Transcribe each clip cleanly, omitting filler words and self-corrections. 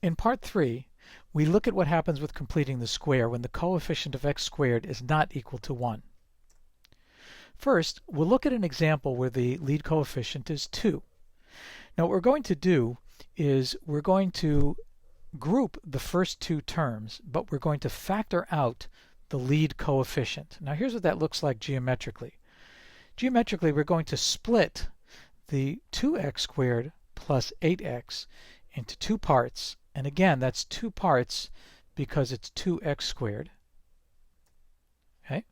In part 3, we look at what happens with completing the square when the coefficient of x squared is not equal to 1. First, we'll look at an example where the lead coefficient is 2. Now what we're going to do is we're going to group the first two terms, but we're going to factor out the lead coefficient. Now here's what that looks like geometrically. Geometrically, we're going to split the 2x squared plus 8x into two parts. And again, that's two parts because it's 2x squared. Okay?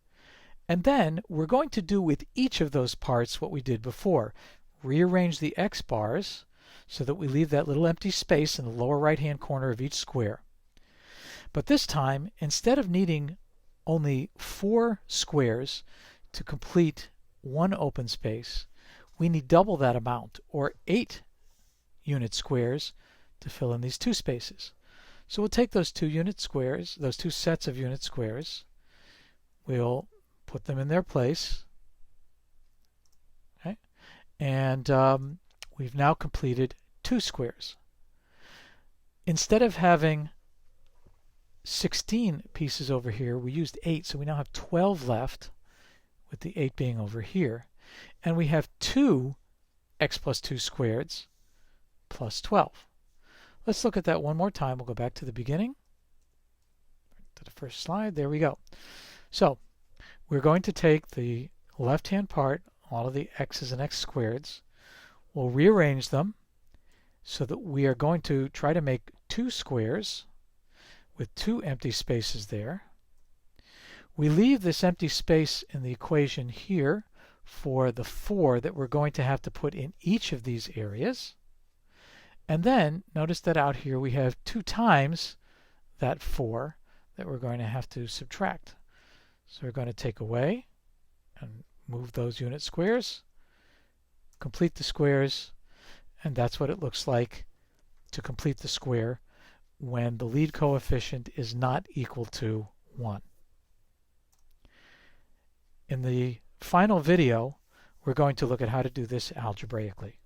And then we're going to do with each of those parts what we did before. Rearrange the x bars so that we leave that little empty space in the lower right-hand corner of each square. But this time, instead of needing only 4 squares to complete one open space, we need double that amount, or 8 unit squares to fill in these two spaces. So we'll take those two sets of unit squares, we'll put them in their place, okay? And we've now completed 2 squares. Instead of having 16 pieces over here, we used 8, so we now have 12 left, with the 8 being over here. And we have 2 x plus 2 squareds plus 12. Let's look at that one more time. We'll go back to the beginning, to the first slide. There we go. So we're going to take the left-hand part, all of the x's and x squareds. We'll rearrange them so that we are going to try to make 2 squares with 2 empty spaces there. We leave this empty space in the equation here for the 4 that we're going to have to put in each of these areas. And then notice that out here we have 2 times that 4 that we're going to have to subtract. So we're going to take away and move those unit squares, complete the squares, and that's what it looks like to complete the square when the lead coefficient is not equal to 1. In the final video, we're going to look at how to do this algebraically.